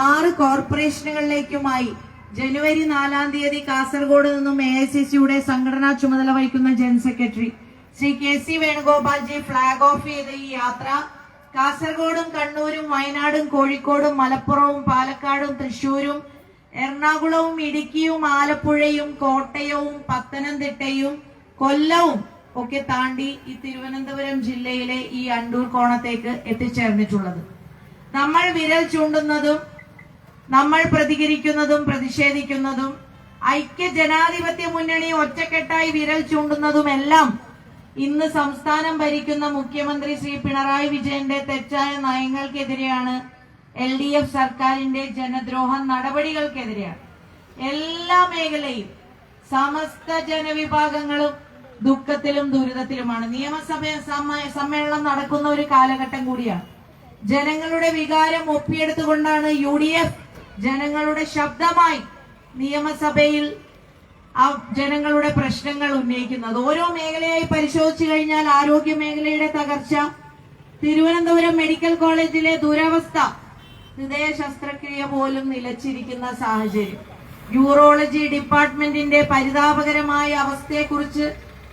6 കോർപ്പറേഷനുകളിലേക്കുമായി ജനുവരി 4-ാം തീയതി കാസർഗോഡ് നിന്നും AICCയുടെ സംഘടനാ ചുമതല വഹിക്കുന്ന general secretary Shri KC Venugopalji flag off ചെയ്ത ഈ യാത്ര കാസർഗോഡും കണ്ണൂരും വയനാടും കോഴിക്കോടും മലപ്പുറവും പാലക്കാടും തൃശൂരും എറണാകുളവും ഇടുക്കിയും ആലപ്പുഴയും കോട്ടയവും പത്തനംതിട്ടയും കൊല്ലവും ഒക്കെ താണ്ടി ഈ തിരുവനന്തപുരം ജില്ലയിലെ ഈ അണ്ടൂർ കോണത്തേക്ക് എത്തിച്ചേർന്നിട്ടുള്ളത്. നമ്മൾ വിരൽ ചൂണ്ടുന്നതും നമ്മൾ പ്രതികരിക്കുന്നതും പ്രതിഷേധിക്കുന്നതും ഐക്യ ജനാധിപത്യ മുന്നണി ഒറ്റക്കെട്ടായി വിരൽ ചൂണ്ടുന്നതുമെല്ലാം ഇന്ന് സംസ്ഥാനം ഭരിക്കുന്ന മുഖ്യമന്ത്രി ശ്രീ പിണറായി വിജയന്റെ തെറ്റായ നയങ്ങൾക്കെതിരെയാണ്. LDF സർക്കാരിന്റെ ജനദ്രോഹ നടപടികൾക്കെതിരെയാണ്. എല്ലാ മേഖലയും സമസ്ത ജനവിഭാഗങ്ങളും ദുഃഖത്തിലും ദുരിതത്തിലുമാണ്. നിയമസഭ സമ്മേളനം നടക്കുന്ന ഒരു കാലഘട്ടം കൂടിയാണ്. ജനങ്ങളുടെ വികാരം ഒപ്പിയെടുത്തുകൊണ്ടാണ് UDF ജനങ്ങളുടെ ശബ്ദമായി നിയമസഭയിൽ ജനങ്ങളുടെ പ്രശ്നങ്ങൾ ഉന്നയിക്കുന്നത്. ഓരോ മേഖലയായി പരിശോധിച്ചു കഴിഞ്ഞാൽ ആരോഗ്യ മേഖലയുടെ തകർച്ച, തിരുവനന്തപുരം മെഡിക്കൽ കോളേജിലെ ദുരവസ്ഥ, ഹൃദയ ശസ്ത്രക്രിയ പോലും നിലച്ചിരിക്കുന്ന സാഹചര്യം, യൂറോളജി ഡിപ്പാർട്ട്മെന്റിന്റെ പരിതാപകരമായ അവസ്ഥയെക്കുറിച്ച്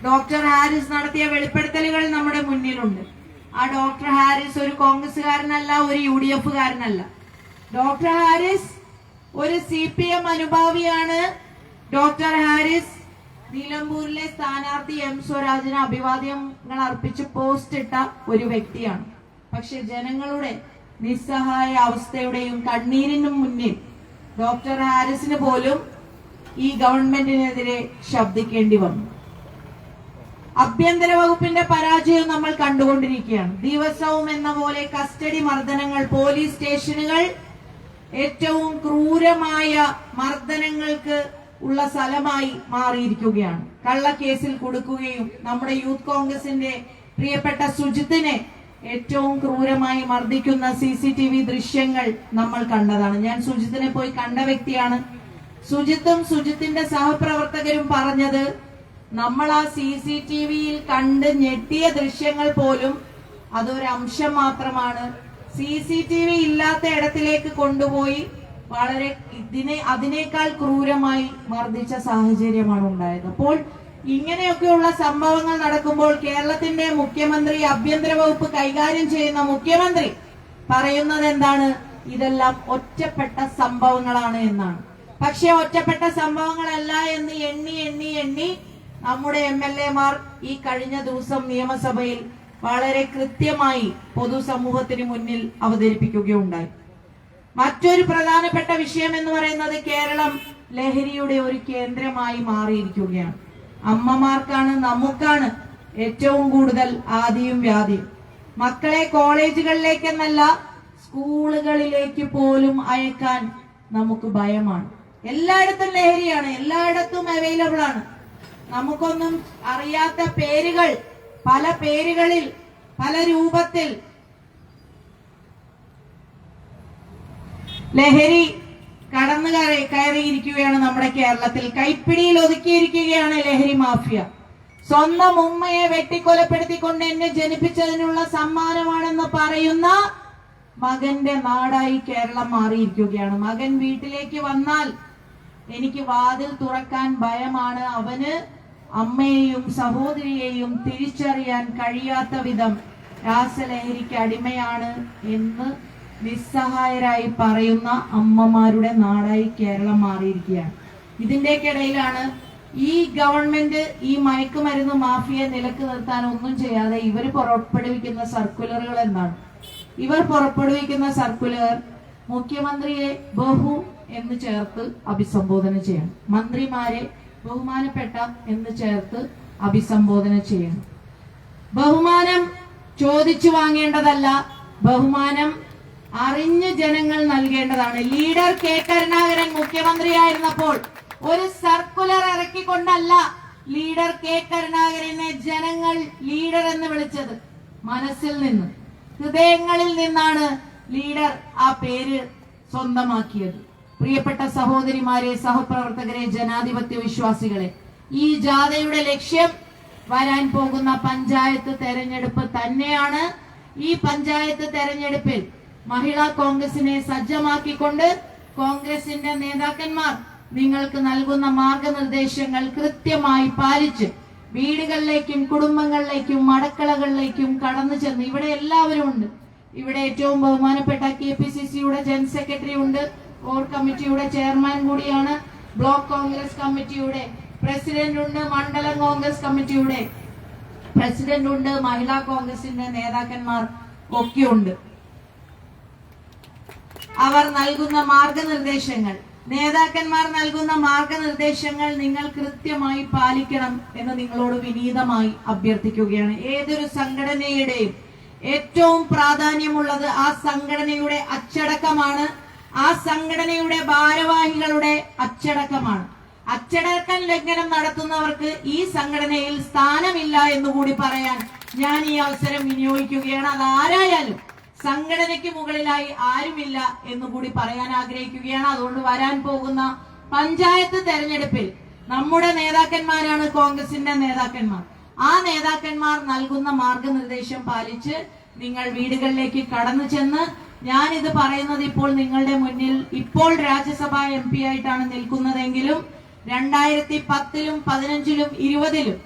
ഡോക്ടർ ഹാരിസ് നടത്തിയ വെളിപ്പെടുത്തലുകൾ നമ്മുടെ മുന്നിലുണ്ട്. ആ ഡോക്ടർ ഹാരിസ് ഒരു കോൺഗ്രസുകാരനല്ല, ഒരു UDFകാരനല്ല. ഡോക്ടർ ഹാരിസ് ഒരു CPM അനുഭാവിയാണ്. ഡോക്ടർ ഹാരിസ് നിലമ്പൂരിലെ സ്ഥാനാർത്ഥി M സ്വരാജിന് അഭിവാദ്യങ്ങൾ അർപ്പിച്ച് പോസ്റ്റ് ഇട്ട ഒരു വ്യക്തിയാണ്. പക്ഷെ ജനങ്ങളുടെ നിസ്സഹായ അവസ്ഥയുടെയും കണ്ണീരിനും മുന്നിൽ ഡോക്ടർ ഹാരിസിന് പോലും ഈ ഗവൺമെന്റിനെതിരെ ശബ്ദിക്കേണ്ടി വന്നു. ആഭ്യന്തര വകുപ്പിന്റെ പരാജയം നമ്മൾ കണ്ടുകൊണ്ടിരിക്കുകയാണ്. ദിവസവും എന്ന പോലെ കസ്റ്റഡി മർദ്ദനങ്ങൾ, പോലീസ് സ്റ്റേഷനുകൾ ഏറ്റവും ക്രൂരമായ മർദ്ദനങ്ങൾക്ക് ഉള്ള സ്ഥലമായി മാറിയിരിക്കുകയാണ്. കള്ളക്കേസിൽ കൊടുക്കുകയും നമ്മുടെ യൂത്ത് കോൺഗ്രസിന്റെ പ്രിയപ്പെട്ട സുജിത്തിനെ ഏറ്റവും ക്രൂരമായി മർദ്ദിക്കുന്ന CCTV ദൃശ്യങ്ങൾ നമ്മൾ കണ്ടതാണ്. ഞാൻ സുജിത്തിനെ പോയി കണ്ട വ്യക്തിയാണ്. സുജിത്തും സുജിത്തിന്റെ സഹപ്രവർത്തകരും പറഞ്ഞത്, നമ്മൾ ആ CCTVയിൽ കണ്ട് ഞെട്ടിയ ദൃശ്യങ്ങൾ പോലും അതൊരംശം മാത്രമാണ്. CCTV ഇല്ലാത്ത ഇടത്തിലേക്ക് കൊണ്ടുപോയി വളരെ അതിനേക്കാൾ ക്രൂരമായി മർദ്ദിച്ച സാഹചര്യമാണ് ഉണ്ടായത്. അപ്പോൾ ഇങ്ങനെയൊക്കെയുള്ള സംഭവങ്ങൾ നടക്കുമ്പോൾ കേരളത്തിന്റെ മുഖ്യമന്ത്രി, ആഭ്യന്തര വകുപ്പ് കൈകാര്യം ചെയ്യുന്ന മുഖ്യമന്ത്രി പറയുന്നത് എന്താണ്? ഇതെല്ലാം ഒറ്റപ്പെട്ട സംഭവങ്ങളാണ് എന്നാണ്. പക്ഷെ ഒറ്റപ്പെട്ട സംഭവങ്ങളല്ല എന്ന് എണ്ണി നമ്മുടെ MLA-മാർ ഈ കഴിഞ്ഞ ദിവസം നിയമസഭയിൽ വളരെ കൃത്യമായി പൊതുസമൂഹത്തിന് മുന്നിൽ അവതരിപ്പിക്കുകയുണ്ടായി. മറ്റൊരു പ്രധാനപ്പെട്ട വിഷയം എന്ന് പറയുന്നത് കേരളം ലഹരിയുടെ ഒരു കേന്ദ്രമായി മാറിയിരിക്കുകയാണ്. അമ്മമാർക്കാണ്, നമുക്കാണ് ഏറ്റവും കൂടുതൽ ആദിയും വ്യാധിയും. മക്കളെ കോളേജുകളിലേക്കെന്നല്ല സ്കൂളുകളിലേക്ക് പോലും അയക്കാൻ നമുക്ക് ഭയമാണ്. എല്ലായിടത്തും ലഹരിയാണ്, എല്ലായിടത്തും അവൈലബിൾ ആണ്. നമുക്കൊന്നും അറിയാത്ത പേരുകൾ, പല പേരുകളിൽ, പല രൂപത്തിൽ ലഹരി കടന്നു കയറിയിരിക്കുകയാണ് നമ്മുടെ കേരളത്തിൽ. കൈപ്പിടിയിൽ ഒതുക്കിയിരിക്കുകയാണ് ലഹരി മാഫിയ. സ്വന്തം ഉമ്മയെ വെട്ടിക്കൊലപ്പെടുത്തിക്കൊണ്ട് എന്നെ ജനിപ്പിച്ചതിനുള്ള സമ്മാനമാണെന്ന് പറയുന്ന മകന്റെ നാടായി കേരളം മാറിയിരിക്കുകയാണ്. മകൻ വീട്ടിലേക്ക് വന്നാൽ എനിക്ക് വാതിൽ തുറക്കാൻ ഭയമാണ്, അവന് അമ്മയെയും സഹോദരിയെയും തിരിച്ചറിയാൻ കഴിയാത്ത വിധം രാസലഹരിക്ക് അടിമയാണ് എന്ന് നിസ്സഹായരായി പറയുന്ന അമ്മമാരുടെ നാടായി കേരളം മാറിയിരിക്കുകയാണ്. ഇതിന്റെക്കിടയിലാണ് ഈ ഗവൺമെന്റ് ഈ മയക്കുമരുന്ന് മാഫിയെ നിലക്ക് നിർത്താൻ ഒന്നും ചെയ്യാതെ ഇവർ പുറപ്പെടുവിക്കുന്ന സർക്കുലറുകൾ എന്താണ്? ഇവർ പുറപ്പെടുവിക്കുന്ന സർക്കുലർ മുഖ്യമന്ത്രിയെ ബഹു എന്ന് ചേർത്ത് അഭിസംബോധന ചെയ്യണം, മന്ത്രിമാരെ ബഹുമാനപ്പെട്ട എന്ന് ചേർത്ത് അഭിസംബോധന ചെയ്യണം. ബഹുമാനം ചോദിച്ചു വാങ്ങേണ്ടതല്ല, ബഹുമാനം അറിഞ്ഞ് ജനങ്ങൾ നൽകേണ്ടതാണ്. ലീഡർ കെ കരുണാകരൻ മുഖ്യമന്ത്രിയായിരുന്നപ്പോൾ ഒരു സർക്കുലർ ഇറക്കിക്കൊണ്ടല്ല ലീഡർ കെ കരുണാകരനെ ജനങ്ങൾ ലീഡർ എന്ന് വിളിച്ചത്. മനസ്സിൽ നിന്ന്, ഹൃദയങ്ങളിൽ നിന്നാണ് ലീഡർ ആ പേര് സ്വന്തമാക്കിയത്. പ്രിയപ്പെട്ട സഹോദരിമാരെ, സഹപ്രവർത്തകരെ, ജനാധിപത്യ വിശ്വാസികളെ, ഈ ജാഥയുടെ ലക്ഷ്യം വരാൻ പോകുന്ന പഞ്ചായത്ത് തെരഞ്ഞെടുപ്പ് തന്നെയാണ്. ഈ പഞ്ചായത്ത് തെരഞ്ഞെടുപ്പിൽ മഹിളാ കോൺഗ്രസിനെ സജ്ജമാക്കിക്കൊണ്ട് കോൺഗ്രസിന്റെ നേതാക്കന്മാർ നിങ്ങൾക്ക് നൽകുന്ന മാർഗനിർദ്ദേശങ്ങൾ കൃത്യമായി പാലിച്ച് വീടുകളിലേക്കും കുടുംബങ്ങളിലേക്കും അടുക്കളകളിലേക്കും കടന്നു ചെന്ന്, ഇവിടെ എല്ലാവരും ഉണ്ട്. ഇവിടെ ഏറ്റവും ബഹുമാനപ്പെട്ട KPCCയുടെ ജനറൽ സെക്രട്ടറി ഉണ്ട്, കോർ കമ്മിറ്റിയുടെ ചെയർമാൻ കൂടിയാണ്, ബ്ലോക്ക് കോൺഗ്രസ് കമ്മിറ്റിയുടെ പ്രസിഡന്റ് ഉണ്ട്, മണ്ഡലം കോൺഗ്രസ് കമ്മിറ്റിയുടെ പ്രസിഡന്റ് ഉണ്ട്, മഹിളാ കോൺഗ്രസിന്റെ നേതാക്കന്മാർ ഒക്കെ ഉണ്ട്. അവർ നൽകുന്ന മാർഗനിർദ്ദേശങ്ങൾ, നേതാക്കന്മാർ നൽകുന്ന മാർഗനിർദ്ദേശങ്ങൾ നിങ്ങൾ കൃത്യമായി പാലിക്കണം എന്ന് നിങ്ങളോട് വിനീതമായി അഭ്യർത്ഥിക്കുകയാണ്. ഏതൊരു സംഘടനയുടെയും ഏറ്റവും പ്രാധാന്യമുള്ളത് ആ സംഘടനയുടെ അച്ചടക്കമാണ്, ആ സംഘടനയുടെ ഭാരവാഹികളുടെ അച്ചടക്കമാണ്. അച്ചടക്കം ലംഘനം നടത്തുന്നവർക്ക് ഈ സംഘടനയിൽ സ്ഥാനമില്ല എന്നുകൂടി പറയാൻ ഞാൻ ഈ അവസരം വിനിയോഗിക്കുകയാണ്. അതാരായാലും സംഘടനയ്ക്ക് മുകളിലായി ആരുമില്ല എന്നുകൂടി പറയാൻ ആഗ്രഹിക്കുകയാണ്. അതുകൊണ്ട് വരാൻ പോകുന്ന പഞ്ചായത്ത് തെരഞ്ഞെടുപ്പിൽ നമ്മുടെ നേതാക്കന്മാരാണ് കോൺഗ്രസിന്റെ നേതാക്കന്മാർ. ആ നേതാക്കന്മാർ നൽകുന്ന മാർഗനിർദ്ദേശം പാലിച്ച് നിങ്ങൾ വീടുകളിലേക്ക് കടന്നു ചെന്ന്, ഞാനിത് പറയുന്നത് ഇപ്പോൾ നിങ്ങളുടെ മുന്നിൽ ഇപ്പോൾ രാജ്യസഭാ MP ആയിട്ടാണ് നിൽക്കുന്നതെങ്കിലും 2010-ലും 15-ലും 20-ലും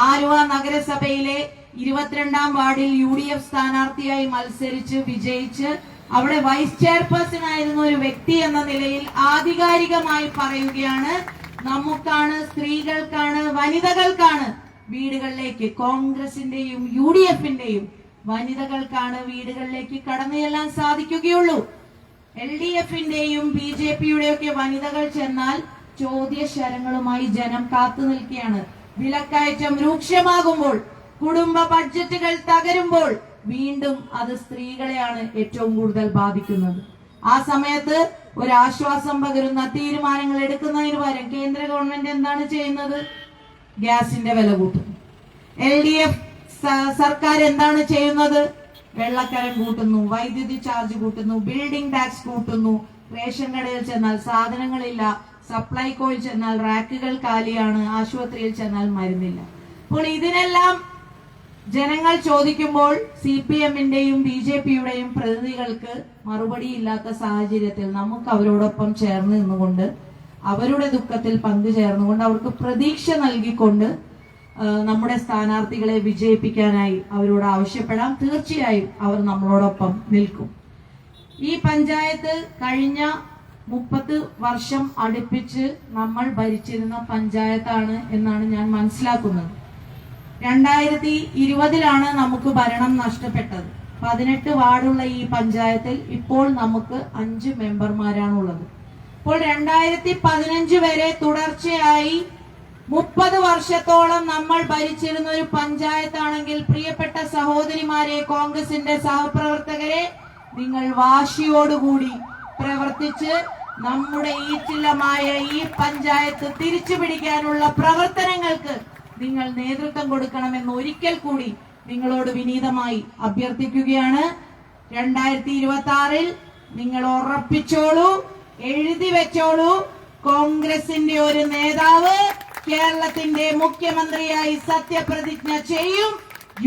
ആലുവ നഗരസഭയിലെ 22-ാം വാർഡിൽ UDF സ്ഥാനാർത്ഥിയായി മത്സരിച്ച് വിജയിച്ച് അവിടെ വൈസ് ചെയർപേഴ്സൺ ആയിരുന്ന ഒരു വ്യക്തി എന്ന നിലയിൽ ആധികാരികമായി പറയുകയാണ്, നമുക്കാണ്, സ്ത്രീകൾക്കാണ്, വനിതകൾക്കാണ് വീടുകളിലേക്ക്, കോൺഗ്രസിന്റെയും UDFന്റെയും വനിതകൾക്കാണ് വീടുകളിലേക്ക് കടന്നു ചെല്ലാൻ സാധിക്കുകയുള്ളൂ. LDFന്റെയും BJPയുടെയും ഒക്കെ വനിതകൾ ചെന്നാൽ ചോദ്യശരങ്ങളുമായി ജനം കാത്തു നിൽക്കുകയാണ്. വിലക്കയറ്റം രൂക്ഷമാകുമ്പോൾ, കുടുംബ ബഡ്ജറ്റുകൾ തകരുമ്പോൾ വീണ്ടും അത് സ്ത്രീകളെയാണ് ഏറ്റവും കൂടുതൽ ബാധിക്കുന്നത്. ആ സമയത്ത് ഒരു ആശ്വാസം പകരുന്ന തീരുമാനങ്ങൾ എടുക്കുന്നതിന് പകരം കേന്ദ്ര ഗവൺമെന്റ് എന്താണ് ചെയ്യുന്നത്? ഗ്യാസിന്റെ വില കൂട്ടുന്നു. LDF സർക്കാർ എന്താണ് ചെയ്യുന്നത്? വെള്ളക്കരം കൂട്ടുന്നു, വൈദ്യുതി ചാർജ് കൂട്ടുന്നു, ബിൽഡിംഗ് ടാക്സ് കൂട്ടുന്നു. റേഷൻ കടയിൽ ചെന്നാൽ സാധനങ്ങളില്ല, സപ്ലൈകോയിൽ ചെന്നാൽ റാക്കുകൾ കാലിയാണ്, ആശുപത്രിയിൽ ചെന്നാൽ മരുന്നില്ല. അപ്പോൾ ഇതിനെല്ലാം ജനങ്ങൾ ചോദിക്കുമ്പോൾ CPMന്റെയും BJPയുടെയും പ്രതിനിധികൾക്ക് മറുപടിയില്ലാത്ത സാഹചര്യത്തിൽ നമുക്ക് അവരോടൊപ്പം ചേർന്ന് നിന്നുകൊണ്ട് അവരുടെ ദുഃഖത്തിൽ പങ്കുചേർന്നുകൊണ്ട് അവർക്ക് പ്രതീക്ഷ നൽകിക്കൊണ്ട് നമ്മുടെ സ്ഥാനാർത്ഥികളെ വിജയിപ്പിക്കാനായി അവരോട് ആവശ്യപ്പെടാം. തീർച്ചയായും അവർ നമ്മളോടൊപ്പം നിൽക്കും. ഈ പഞ്ചായത്ത് കഴിഞ്ഞ 30 വർഷം അടുപ്പിച്ച് നമ്മൾ ഭരിച്ചിരുന്ന പഞ്ചായത്താണ് എന്നാണ് ഞാൻ മനസ്സിലാക്കുന്നത്. 2020-ലാണ് നമുക്ക് ഭരണം നഷ്ടപ്പെട്ടത്. 18 വാർഡുള്ള ഈ പഞ്ചായത്തിൽ ഇപ്പോൾ നമുക്ക് 5 മെമ്പർമാരാണുള്ളത്. ഇപ്പോൾ 2015 വരെ തുടർച്ചയായി 30 വർഷത്തോളം നമ്മൾ ഭരിച്ചിരുന്ന ഒരു പഞ്ചായത്താണെങ്കിൽ, പ്രിയപ്പെട്ട സഹോദരിമാരെ, കോൺഗ്രസിന്റെ സഹപ്രവർത്തകരെ, നിങ്ങൾ വാശിയോടുകൂടി പ്രവർത്തിച്ച് നമ്മുടെ ഈറ്റില്ലമായ ഈ പഞ്ചായത്ത് തിരിച്ചു പിടിക്കാനുള്ള പ്രവർത്തനങ്ങൾക്ക് നിങ്ങൾ നേതൃത്വം കൊടുക്കണമെന്ന് ഒരിക്കൽ കൂടി നിങ്ങളോട് വിനീതമായി അഭ്യർത്ഥിക്കുകയാണ്. 2026-ൽ നിങ്ങൾ ഉറപ്പിച്ചോളൂ, എഴുതി വെച്ചോളൂ, കോൺഗ്രസിന്റെ ഒരു നേതാവ് കേരളത്തിന്റെ മുഖ്യമന്ത്രിയായി സത്യപ്രതിജ്ഞ ചെയ്യും.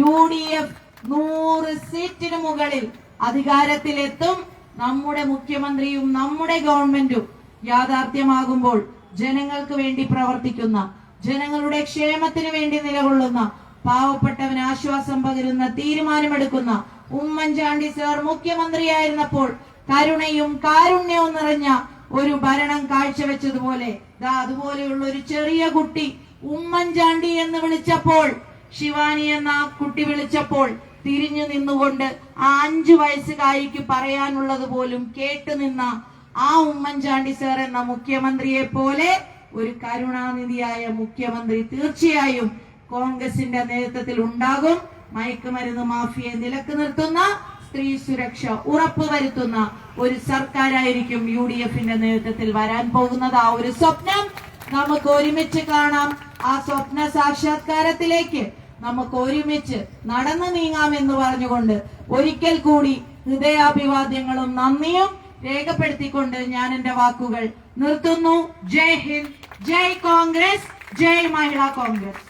UDF 100 സീറ്റിന് മുകളിൽ അധികാരത്തിലെത്തും. നമ്മുടെ മുഖ്യമന്ത്രിയും നമ്മുടെ ഗവൺമെന്റും യാഥാർത്ഥ്യമാകുമ്പോൾ ജനങ്ങൾക്ക് വേണ്ടി പ്രവർത്തിക്കുന്ന, ജനങ്ങളുടെ ക്ഷേമത്തിന് വേണ്ടി നിലകൊള്ളുന്ന, പാവപ്പെട്ടവന് ആശ്വാസം പകരുന്ന തീരുമാനമെടുക്കുന്ന ഉമ്മൻചാണ്ടി സാർ മുഖ്യമന്ത്രിയായിരുന്നപ്പോൾ കരുണയും കാരുണ്യവും നിറഞ്ഞ ഒരു ഭരണം കാഴ്ചവെച്ചതുപോലെ അതുപോലെയുള്ള ഒരു ചെറിയ കുട്ടി ഉമ്മൻചാണ്ടി എന്ന് വിളിച്ചപ്പോൾ, ശിവാനി എന്ന ആ കുട്ടി വിളിച്ചപ്പോൾ തിരിഞ്ഞു നിന്നുകൊണ്ട് ആ 5 വയസ്സുകാരിക്ക് പറയാനുള്ളത് പോലും കേട്ടുനിന്ന ആ ഉമ്മൻചാണ്ടി സാർ എന്ന മുഖ്യമന്ത്രിയെ പോലെ ഒരു കരുണാനിധിയായ മുഖ്യമന്ത്രി തീർച്ചയായും കോൺഗ്രസിന്റെ നേതൃത്വത്തിൽ ഉണ്ടാകും. മയക്കുമരുന്ന് മാഫിയെ നിലക്ക് നിർത്തുന്ന, സ്ത്രീ സുരക്ഷ ഉറപ്പുവരുത്തുന്ന ഒരു സർക്കാരായിരിക്കും UDFന്റെ നേതൃത്വത്തിൽ വരാൻ പോകുന്നത്. ആ ഒരു സ്വപ്നം നമുക്ക് ഒരുമിച്ച് കാണാം. ആ സ്വപ്ന സാക്ഷാത്കാരത്തിലേക്ക് നമുക്ക് ഒരുമിച്ച് നടന്നു നീങ്ങാമെന്ന് പറഞ്ഞുകൊണ്ട് ഒരിക്കൽ കൂടി ഹൃദയാഭിവാദ്യങ്ങളും നന്ദിയും രേഖപ്പെടുത്തിക്കൊണ്ട് ഞാൻ എന്റെ വാക്കുകൾ നിർത്തുന്നു. ജയ് ഹിന്ദ്, ജയ് കോൺഗ്രസ്, ജയ് മഹിളാ കോൺഗ്രസ്.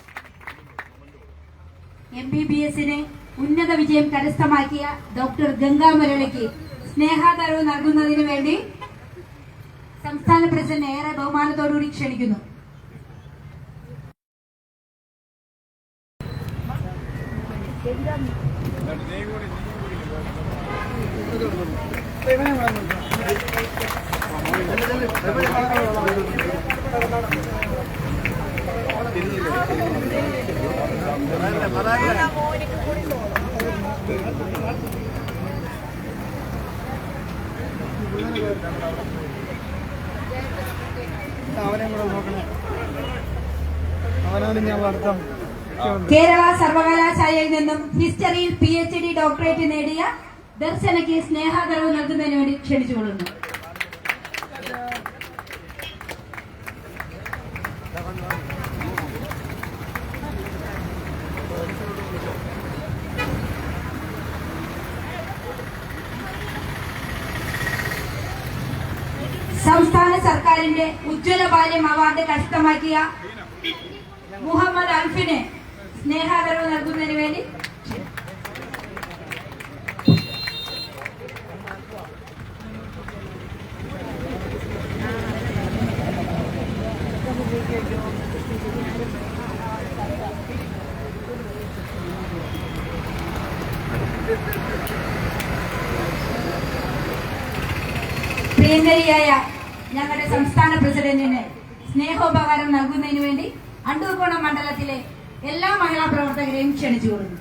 MBBSന് ഉന്നത വിജയം കരസ്ഥമാക്കിയ ഡോക്ടർ ഗംഗാ മുരളിക്ക് സ്നേഹാദരവ് നൽകുന്നതിന് വേണ്ടി സംസ്ഥാന പ്രസിഡന്റ് ഏറെ ബഹുമാനത്തോടുകൂടി ക്ഷണിക്കുന്നു. കേരള സർവകലാശാലയിൽ നിന്നും ഹിസ്റ്ററിയിൽ PhD ഡോക്ടറേറ്റ് നേടിയ ദർശനയ്ക്ക് സ്നേഹാദരവ് നൽകുന്നതിന് വേണ്ടി ക്ഷണിച്ചുകൊള്ളുന്നു. സംസ്ഥാന സർക്കാരിന്റെ ഉജ്ജ്വല ബാല്യം അവാർഡ് കരസ്ഥമാക്കിയ മുഹമ്മദ് അൽഫിന് സ്നേഹാദരവ് നൽകുന്നതിന് വേണ്ടി പ്രിയങ്കരിയായ ഞങ്ങളുടെ സംസ്ഥാന പ്രസിഡന്റിന് സ്നേഹോപകാരം നൽകുന്നതിന് വേണ്ടി അണ്ടൂർകോണം മണ്ഡലത്തിലെ എല്ലാ മഹിളാ പ്രവർത്തകരെയും ക്ഷണിച്ചുകൊള്ളുന്നു.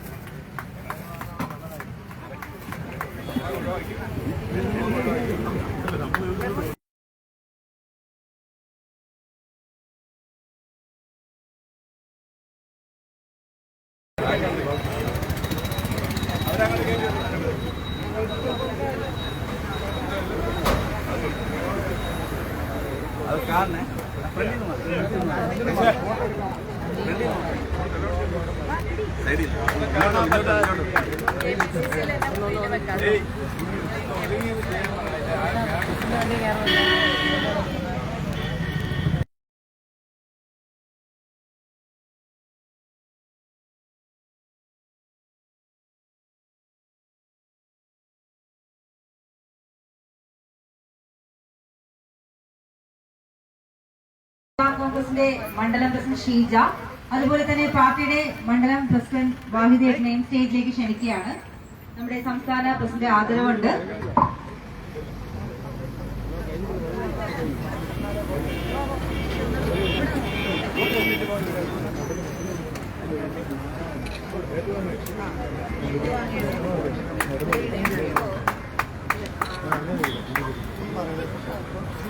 കോൺഗ്രസിന്റെ മണ്ഡലം പ്രസിഡന്റ് ഷീജ, അതുപോലെ തന്നെ പാർട്ടിയുടെ മണ്ഡലം പ്രസിഡന്റ് വാഹിദേവിനെയും സ്റ്റേജിലേക്ക് ക്ഷണിക്കുകയാണ്. നമ്മുടെ സംസ്ഥാന പ്രസിഡന്റ് ആദരവുണ്ട്.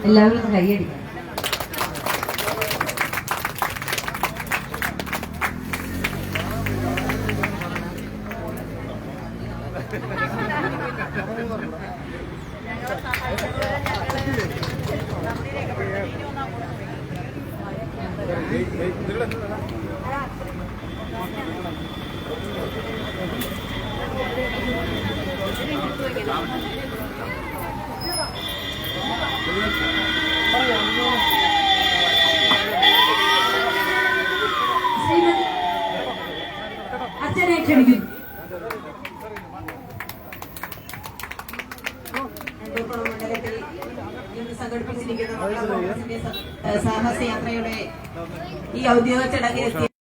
എല്ലാവരും കൈയടിക്കണം. അച്ഛനെ ക്ഷണിക്കുന്നു. മണ്ഡലത്തിൽ ഇന്ന് സംഘടിപ്പിച്ചിരിക്കുന്ന സാഹസയാത്രയുടെ ഈ ഔദ്യോഗിക ചടങ്ങിലെത്തി